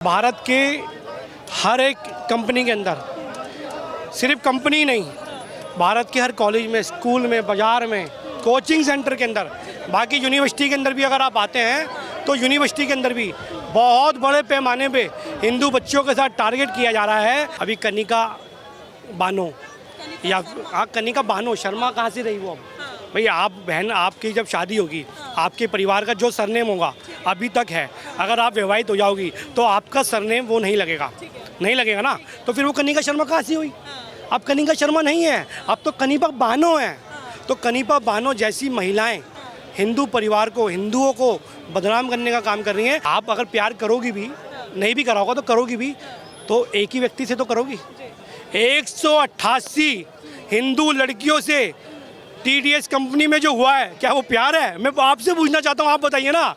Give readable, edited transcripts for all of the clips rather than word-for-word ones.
भारत के हर एक कंपनी के अंदर, सिर्फ कंपनी नहीं, भारत के हर कॉलेज में, स्कूल में, बाज़ार में, कोचिंग सेंटर के अंदर, बाकी यूनिवर्सिटी के अंदर भी अगर आप आते हैं तो यूनिवर्सिटी के अंदर भी बहुत बड़े पैमाने पे हिंदू बच्चों के साथ टारगेट किया जा रहा है। अभी कनिका बानो या कनिका बानो शर्मा कहाँ से रही वो? भाई आप बहन, आपकी जब शादी होगी, आपके परिवार का जो सरनेम होगा अभी तक है, अगर आप विवाहित हो जाओगी तो आपका सरनेम वो नहीं लगेगा, नहीं लगेगा ना। तो फिर वो कनिका शर्मा कहाँ से हुई? अब कनिका शर्मा नहीं है, अब तो कनिका बानो है। तो कनिका बानो जैसी महिलाएं हिंदू परिवार को, हिंदुओं को बदनाम करने का काम कर रही हैं। आप अगर प्यार करोगी भी, नहीं भी करा होगा तो करोगी भी, तो एक ही व्यक्ति से तो करोगी। 188 हिंदू लड़कियों से TDS कंपनी में जो हुआ है, क्या वो प्यार है? मैं आपसे पूछना चाहता हूँ, आप बताइए ना।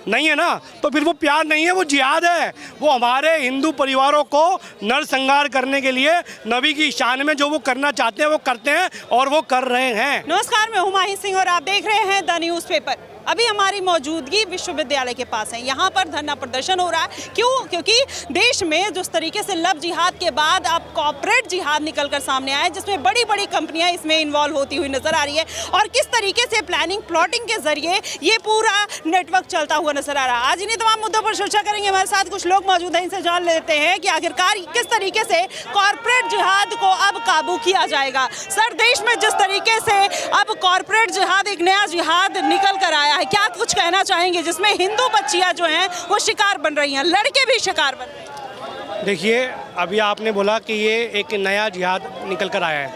नहीं है ना, तो फिर वो प्यार नहीं है, वो जिहाद है। वो हमारे हिंदू परिवारों को नरसंहार करने के लिए नबी की शान में जो वो करना चाहते हैं वो करते हैं और वो कर रहे हैं। नमस्कार, मैं हूं माही सिंह और आप देख रहे हैं द न्यूज़पेपर। अभी हमारी मौजूदगी विश्वविद्यालय के पास है। यहाँ पर धरना प्रदर्शन हो रहा है। क्यों? क्योंकि देश में जिस तरीके से लव जिहाद के बाद अब कॉर्पोरेट जिहाद निकल कर सामने आया है, जिसमें बड़ी बड़ी कंपनियां इसमें इन्वॉल्व होती हुई नजर आ रही है और किस तरीके से प्लानिंग प्लॉटिंग के जरिए ये पूरा नेटवर्क चलता हुआ नजर आ रहा है। आज इन्हीं तमाम मुद्दों पर चर्चा करेंगे। हमारे साथ कुछ लोग मौजूद हैं, इनसे जान लेते हैं कि आखिरकार किस तरीके से कॉर्पोरेट जिहाद को अब काबू किया जाएगा। सर, देश में जिस तरीके से अब कॉर्पोरेट जिहाद, एक नया जिहाद निकल कर आया है, क्या कुछ कहना चाहेंगे जिसमें हिंदू बच्चियां जो हैं वो शिकार बन रही हैं, लड़के भी शिकार बन रहे हैं? देखिए, अभी आपने बोला कि ये एक नया जिहाद निकल कर आया है।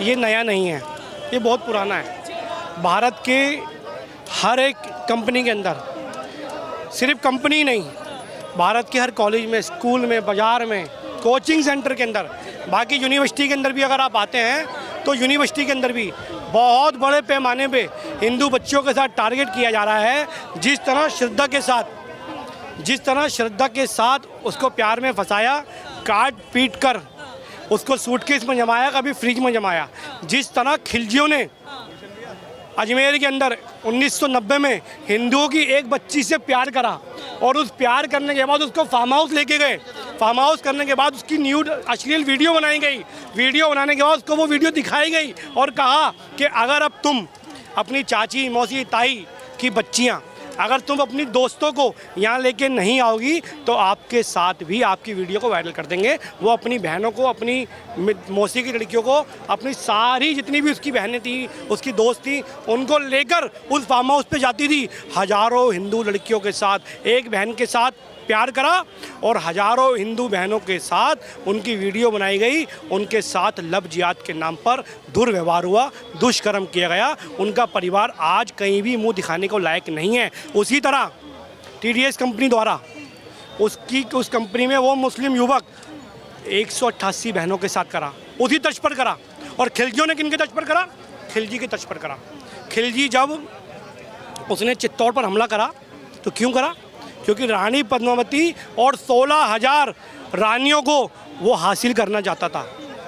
ये नया नहीं है, ये बहुत पुराना है। भारत के हर एक कंपनी के अंदर, सिर्फ कंपनी नहीं, भारत के हर कॉलेज में, स्कूल में, बाज़ार में, कोचिंग सेंटर के अंदर, बाकी यूनिवर्सिटी के अंदर भी अगर आप आते हैं तो यूनिवर्सिटी के अंदर भी बहुत बड़े पैमाने पे हिंदू बच्चों के साथ टारगेट किया जा रहा है। जिस तरह श्रद्धा के साथ उसको प्यार में फंसाया, काट पीट कर उसको सूटकेस में जमाया, कभी फ्रिज में जमाया। जिस तरह खिलजियों ने अजमेर के अंदर 1990 में हिंदुओं की एक बच्ची से प्यार करा और उस प्यार करने के बाद उसको फार्म हाउस लेके गए। फार्म हाउस करने के बाद उसकी न्यूड अश्लील वीडियो बनाई गई। वीडियो बनाने के बाद उसको वो वीडियो दिखाई गई और कहा कि अगर अब तुम अपनी चाची, मौसी, ताई की बच्चियाँ, अगर तुम अपनी दोस्तों को यहाँ लेके नहीं आओगी तो आपके साथ भी आपकी वीडियो को वायरल कर देंगे। वो अपनी बहनों को, अपनी मौसी की लड़कियों को, अपनी सारी जितनी भी उसकी बहनें थी, उसकी दोस्त थी, उनको लेकर उस फार्म हाउस पे जाती थी। हज़ारों हिंदू लड़कियों के साथ, एक बहन के साथ प्यार करा और हज़ारों हिंदू बहनों के साथ उनकी वीडियो बनाई गई। उनके साथ लव जिहाद के नाम पर दुर्व्यवहार हुआ, दुष्कर्म किया गया। उनका परिवार आज कहीं भी मुंह दिखाने को लायक नहीं है। उसी तरह TDS कंपनी द्वारा उस कंपनी में वो मुस्लिम युवक 188 बहनों के साथ करा, उसी तर्ज पर करा। और खिलजियों ने किनके तर्ज पर करा? खिलजी के तर्ज पर करा। खिलजी जब उसने चित्तौड़ पर हमला करा तो क्यों करा? क्योंकि रानी पद्मावती और 16,000 रानियों को वो हासिल करना चाहता था।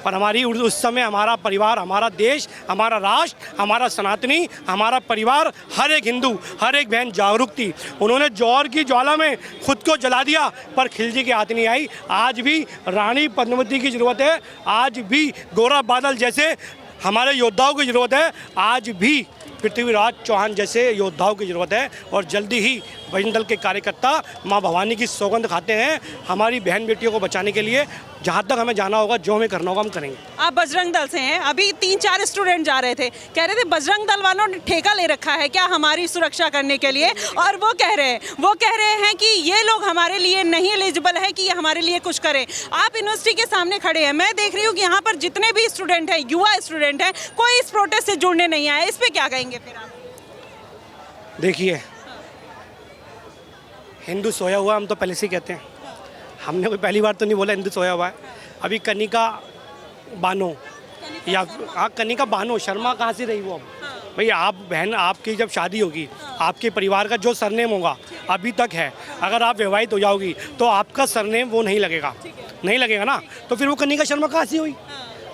पर हमारी उस समय हमारा परिवार, हमारा देश, हमारा राष्ट्र, हमारा सनातनी, हमारा परिवार, हर एक हिंदू, हर एक बहन जागरूक थी। उन्होंने जौहर की ज्वाला में खुद को जला दिया, पर खिलजी की हाथ नहीं आई। आज भी रानी पद्मावती की ज़रूरत है, आज भी गौरव बादल जैसे हमारे योद्धाओं की ज़रूरत है, आज भी पृथ्वीराज चौहान जैसे योद्धाओं की ज़रूरत है। और जल्दी ही बजरंग दल के कार्यकर्ता माँ भवानी की सौगंध खाते हैं हमारी बहन बेटियों को बचाने के लिए। जहाँ तक हमें जाना होगा, जो हमें करना होगा, हम करेंगे। आप बजरंग दल से हैं। अभी 3-4 स्टूडेंट जा रहे थे, कह रहे थे बजरंग दल वालों ने ठेका ले रखा है क्या हमारी सुरक्षा करने के लिए, और वो कह रहे हैं कि ये लोग हमारे लिए नहीं एलिजिबल है कि ये हमारे लिए कुछ करें। आप यूनिवर्सिटी के सामने खड़े हैं, मैं देख रही हूँ कि यहाँ पर जितने भी स्टूडेंट हैं, युवा स्टूडेंट हैं, कोई इस प्रोटेस्ट से जुड़ने नहीं आए। इस पर क्या कहेंगे फिर आप? देखिए, हिंदू सोया हुआ हम तो पहले से कहते हैं, हमने कोई पहली बार तो नहीं बोला हिंदू सोया हुआ है। अभी कनिका बानो या कनिका बानो शर्मा कहाँ से रही वो? भाई आप बहन, आपकी जब शादी होगी, आपके परिवार का जो सरनेम होगा अभी तक है, अगर आप विवाहित हो जाओगी तो आपका सरनेम वो नहीं लगेगा, नहीं लगेगा ना। तो फिर वो कनिका शर्मा कहाँ से हुई?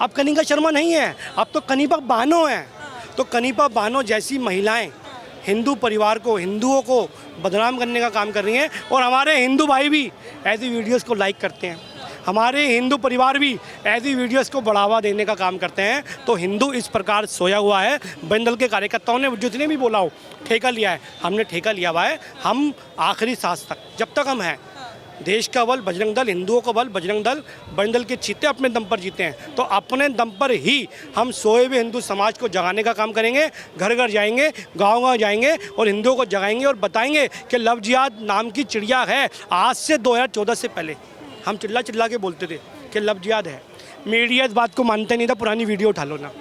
अब कनिका शर्मा नहीं है, अब तो कनिका बानो है। तो कनिका बानो जैसी महिलाएं हिंदू परिवार को, हिंदुओं को बदनाम करने का काम कर रही हैं। और हमारे हिंदू भाई भी ऐसी वीडियोस को लाइक करते हैं, हमारे हिंदू परिवार भी ऐसी वीडियोस को बढ़ावा देने का काम करते हैं। तो हिंदू इस प्रकार सोया हुआ है। बजरंग दल के कार्यकर्ताओं ने जितने भी बोला हो ठेका लिया है, हमने ठेका लिया हुआ है। हम आखिरी सांस तक जब तक हम हैं, देश का बल बजरंग दल, हिंदुओं का बल बजरंग दल के चीते अपने दम पर जीते हैं। तो अपने दम पर ही हम सोए हुए हिंदू समाज को जगाने का काम करेंगे। घर घर जाएंगे, गांव-गांव जाएंगे और हिंदुओं को जगाएंगे और बताएंगे कि लव जिहाद नाम की चिड़िया है। आज से 2014 से पहले हम चिल्ला के बोलते थे कि लव जिहाद है। मीडिया इस बात को मानते नहीं था। पुरानी वीडियो उठा लो ना,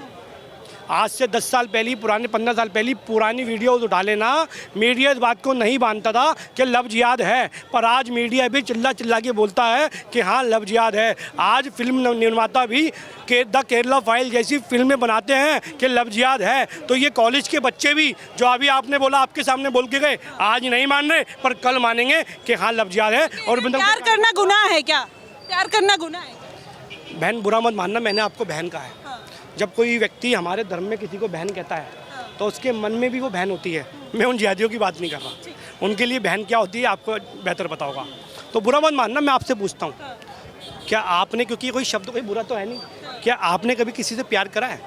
आज से 10 साल पहले, पुराने 15 साल पहले पुरानी वीडियो उठा लेना। मीडिया इस बात को नहीं मानता था कि लव जिहाद है, पर आज मीडिया भी चिल्ला के बोलता है कि हाँ लव जिहाद है। आज फिल्म निर्माता भी द केरला फाइल जैसी फिल्में बनाते हैं कि लव जिहाद है। तो ये कॉलेज के बच्चे भी जो अभी आपने बोला, आपके सामने बोल के गए, आज नहीं मान रहे पर कल मानेंगे कि हाँ लव जिहाद है। और प्यार करना गुनाह है क्या? प्यार करना गुनाह है? बहन बुरा मत मानना, मैंने आपको बहन कहा है। जब कोई व्यक्ति हमारे धर्म में किसी को बहन कहता है तो उसके मन में भी वो बहन होती है। मैं उन जिहादियों की बात नहीं कर रहा, उनके लिए बहन क्या होती है आपको बेहतर पता होगा। तो बुरा मत मानना। मैं आपसे पूछता हूँ, क्या आपने, क्योंकि कोई शब्द कोई बुरा तो है नहीं, क्या आपने कभी किसी से प्यार करा है?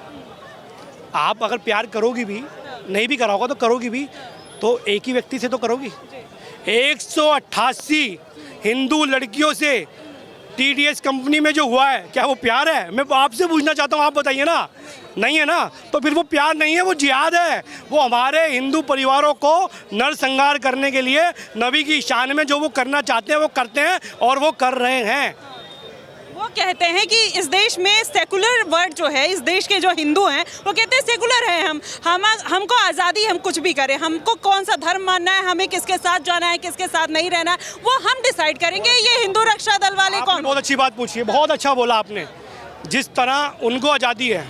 आप अगर प्यार करोगी भी, नहीं भी करा होगा तो करोगी भी, तो एक ही व्यक्ति से तो करोगी। 188 हिंदू लड़कियों से TDS कंपनी में जो हुआ है, क्या वो प्यार है? मैं आपसे पूछना चाहता हूँ, आप बताइए ना। नहीं है ना, तो फिर वो प्यार नहीं है, वो जिहाद है। वो हमारे हिंदू परिवारों को नरसंहार करने के लिए नबी की शान में जो वो करना चाहते हैं वो करते हैं और वो कर रहे हैं। वो कहते हैं कि इस देश में सेकुलर वर्ड जो है, इस देश के जो हिंदू हैं वो कहते हैं सेकुलर हैं हमको आज़ादी, हम कुछ भी करें, हमको कौन सा धर्म मानना है, हमें किसके साथ जाना है, किसके साथ नहीं रहना है, वो हम डिसाइड करेंगे। ये हिंदू रक्षा दल वाले कौन? बहुत अच्छी बात पूछी है, बहुत अच्छा बोला आपने। जिस तरह उनको आज़ादी है,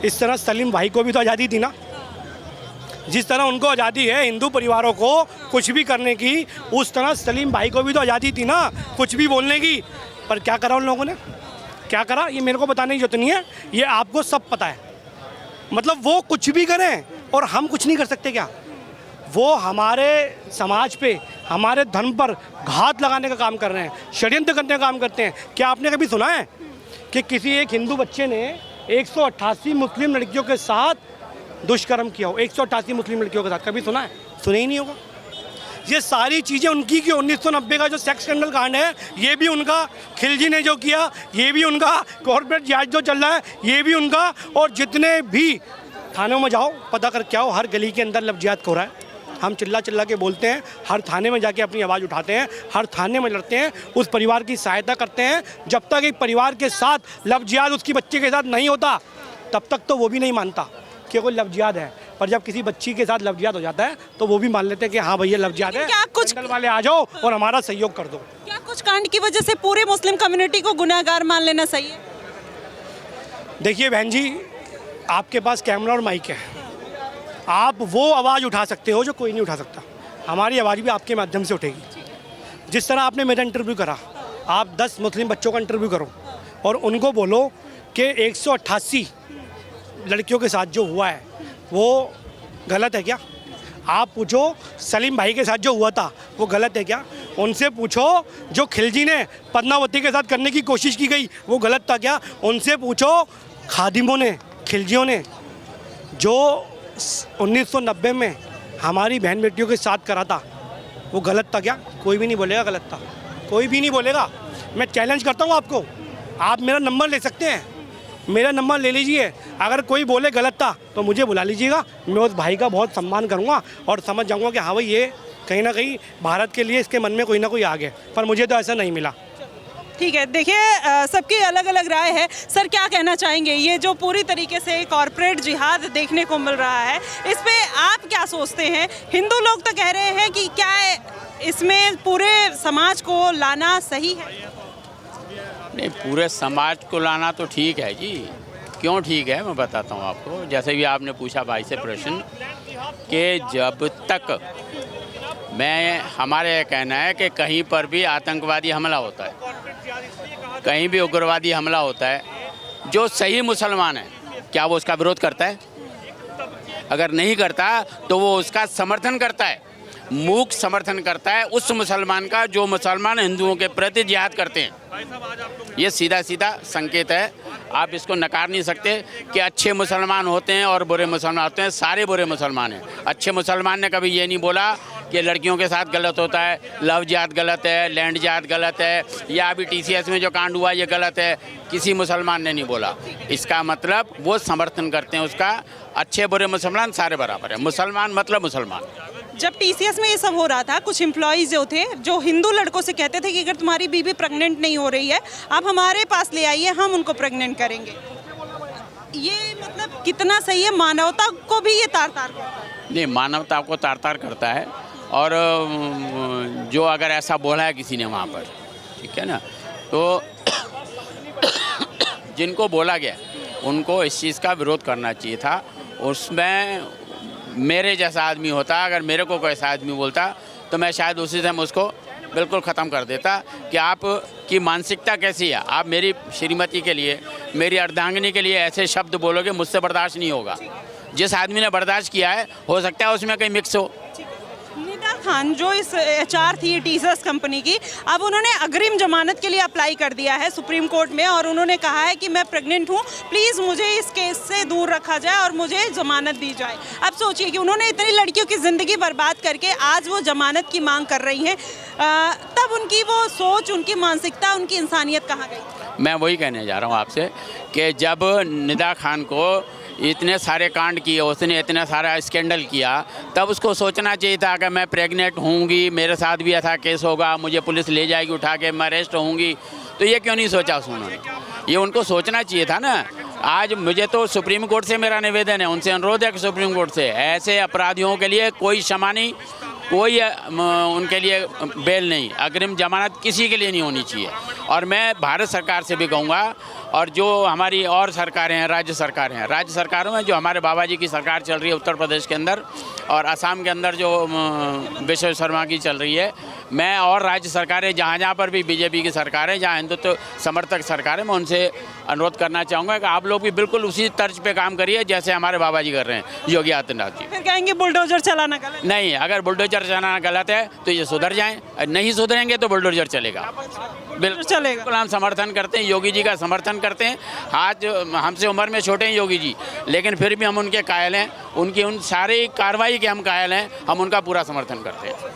इस तरह सलीम भाई को भी तो आज़ादी थी ना। जिस तरह उनको आज़ादी है हिंदू परिवारों को कुछ भी करने की, उस तरह सलीम भाई को भी तो आज़ादी थी ना कुछ भी बोलने की। पर क्या करा उन लोगों ने? क्या करा ये मेरे को बताने की जरूरत नहीं है, ये आपको सब पता है। मतलब वो कुछ भी करें और हम कुछ नहीं कर सकते क्या? वो हमारे समाज पे, हमारे धर्म पर घात लगाने का काम कर रहे हैं, षड्यंत्र करने का काम करते हैं। क्या आपने कभी सुना है कि किसी एक हिंदू बच्चे ने 188 मुस्लिम लड़कियों के साथ दुष्कर्म किया हो? 188 मुस्लिम लड़कियों के साथ कभी सुना है? सुना ही नहीं होगा। ये सारी चीज़ें उनकी कि 1990 का जो सेक्स स्कैंडल कांड है ये भी उनका, खिलजी ने जो किया ये भी उनका, कॉर्पोरेट जिहाद जो चल रहा है ये भी उनका। और जितने भी थानों में जाओ पता कर क्या हो, हर गली के अंदर लव जिहाद हो रहा है। हम चिल्ला के बोलते हैं, हर थाने में जाके अपनी आवाज़ उठाते हैं, हर थाने में लड़ते हैं, उस परिवार की सहायता करते हैं। जब तक एक परिवार के साथ लव जिहाद उसकी बच्चे के साथ नहीं होता तब तक तो वो भी नहीं मानता कि कोई लव जिहाद है। पर जब किसी बच्ची के साथ लव जिहाद हो जाता है तो वो भी मान लेते हैं कि हाँ भैया लव जिहाद है, क्या कुछ दल वाले आ जाओ और हमारा सहयोग कर दो। क्या कुछ कांड की वजह से पूरे मुस्लिम कम्युनिटी को गुनहगार मान लेना सही है? देखिए बहन जी, आपके पास कैमरा और माइक है, आप वो आवाज़ उठा सकते हो जो कोई नहीं उठा सकता। हमारी आवाज़ भी आपके माध्यम से उठेगी। जिस तरह आपने मेरा इंटरव्यू करा, आप 10 मुस्लिम बच्चों का इंटरव्यू करो और उनको बोलो कि 188 लड़कियों के साथ जो हुआ है वो गलत है क्या? आप पूछो सलीम भाई के साथ जो हुआ था वो गलत है क्या? उनसे पूछो जो खिलजी ने पद्मावती के साथ करने की कोशिश की गई वो गलत था क्या? उनसे पूछो खादिमों ने, खिलजियों ने जो 1990 में हमारी बहन बेटियों के साथ करा था वो गलत था क्या? कोई भी नहीं बोलेगा गलत था, कोई भी नहीं बोलेगा। मैं चैलेंज करता हूँ आपको, आप मेरा नंबर ले सकते हैं, मेरा नंबर ले लीजिए। अगर कोई बोले गलत था तो मुझे बुला लीजिएगा, मैं उस भाई का बहुत सम्मान करूँगा और समझ जाऊँगा कि हाँ भाई ये कहीं ना कहीं भारत के लिए इसके मन में कोई ना कोई आ गया। पर मुझे तो ऐसा नहीं मिला। ठीक है, देखिए सबकी अलग अलग राय है। सर क्या कहना चाहेंगे, ये जो पूरी तरीके से कॉर्पोरेट जिहाद देखने को मिल रहा है इस पे आप क्या सोचते हैं? हिंदू लोग तो कह रहे हैं कि क्या इसमें पूरे समाज को लाना सही है? नहीं, पूरे समाज को लाना तो ठीक है जी, क्यों ठीक है मैं बताता हूँ आपको। जैसे भी आपने पूछा भाई से प्रश्न कि जब तक हमारे कहना है कि कहीं पर भी आतंकवादी हमला होता है, कहीं भी उग्रवादी हमला होता है, जो सही मुसलमान है क्या वो उसका विरोध करता है? अगर नहीं करता तो वो उसका समर्थन करता है, मूक समर्थन करता है उस मुसलमान का जो मुसलमान हिंदुओं के प्रति जिहाद करते हैं। ये सीधा सीधा संकेत है, आप इसको नकार नहीं सकते कि अच्छे मुसलमान होते हैं और बुरे मुसलमान होते हैं। सारे बुरे मुसलमान हैं। अच्छे मुसलमान ने कभी ये नहीं बोला कि लड़कियों के साथ गलत होता है, लव जिहाद गलत है, लैंड जिहाद गलत है, या अभी TCS में जो कांड हुआ ये गलत है, किसी मुसलमान ने नहीं बोला। इसका मतलब वो समर्थन करते हैं उसका। अच्छे बुरे मुसलमान सारे बराबर है, मुसलमान मतलब मुसलमान। जब TCS में ये सब हो रहा था, कुछ एम्प्लॉयज़ जो थे जो हिंदू लड़कों से कहते थे कि अगर तुम्हारी बीवी प्रेग्नेंट नहीं हो रही है आप हमारे पास ले आइए, हम उनको प्रेग्नेंट करेंगे। ये मतलब कितना सही है? मानवता को भी ये तार तार करता है। नहीं, मानवता को तार तार करता है। और जो अगर ऐसा बोला है किसी ने वहाँ पर, ठीक है ना, तो जिनको बोला गया उनको इस चीज़ का विरोध करना चाहिए था। उसमें मेरे जैसा आदमी होता, अगर मेरे को कोई ऐसा आदमी बोलता तो मैं शायद उसी समय उसको बिल्कुल ख़त्म कर देता कि आप की मानसिकता कैसी है। आप मेरी श्रीमती के लिए, मेरी अर्धांगिनी के लिए ऐसे शब्द बोलोगे, मुझसे बर्दाश्त नहीं होगा। जिस आदमी ने बर्दाश्त किया है हो सकता है उसमें कहीं मिक्स हो। निदा खान जो इस HR थी TCS कंपनी की, अब उन्होंने अग्रिम जमानत के लिए अप्लाई कर दिया है सुप्रीम कोर्ट में और उन्होंने कहा है कि मैं प्रेग्नेंट हूँ, प्लीज़ मुझे इस केस से दूर रखा जाए और मुझे जमानत दी जाए। अब सोचिए कि उन्होंने इतनी लड़कियों की ज़िंदगी बर्बाद करके आज वो जमानत की मांग कर रही हैं, तब उनकी वो सोच, उनकी मानसिकता, उनकी इंसानियत कहाँ गई? मैं वही कहने जा रहा हूँ आपसे कि जब निदा खान को इतने सारे कांड किए, उसने इतना सारा स्कैंडल किया, तब उसको सोचना चाहिए था कि मैं प्रेग्नेंट होंगी, मेरे साथ भी ऐसा केस होगा, मुझे पुलिस ले जाएगी उठा के, मैं अरेस्ट होंगी। तो ये क्यों नहीं सोचा उन्होंने? ये उनको सोचना चाहिए था ना। आज मुझे तो सुप्रीम कोर्ट से मेरा निवेदन है, उनसे अनुरोध है कि सुप्रीम कोर्ट से ऐसे अपराधियों के लिए कोई क्षमा नहीं, कोई उनके लिए बेल नहीं, अग्रिम जमानत किसी के लिए नहीं होनी चाहिए। और मैं भारत सरकार से भी कहूँगा, और जो हमारी और सरकारें हैं, राज्य सरकारों में जो हमारे बाबा जी की सरकार चल रही है उत्तर प्रदेश के अंदर, और असम के अंदर जो विश्व शर्मा की चल रही है, मैं और राज्य सरकारें जहाँ पर भी BJP की सरकार है, जहाँ हिंदुत्व समर्थक सरकार है, मैं उनसे अनुरोध करना चाहूँगा कि आप लोग भी बिल्कुल उसी तर्ज पे काम करिए जैसे हमारे बाबा जी कर रहे हैं, योगी आदित्यनाथ जी। फिर कहेंगे बुलडोजर चलाना गलत? नहीं, अगर बुलडोजर चलाना गलत है तो ये सुधर जाएं, नहीं सुधरेंगे तो बुलडोजर चलेगा। बिल्कुल हम समर्थन करते हैं, योगी जी का समर्थन करते हैं। आज हमसे उम्र में छोटे हैं योगी जी, लेकिन फिर भी हम उनके कायल हैं, उनकी उन सारी कार्रवाई के हम कायल हैं, हम उनका पूरा समर्थन करते हैं।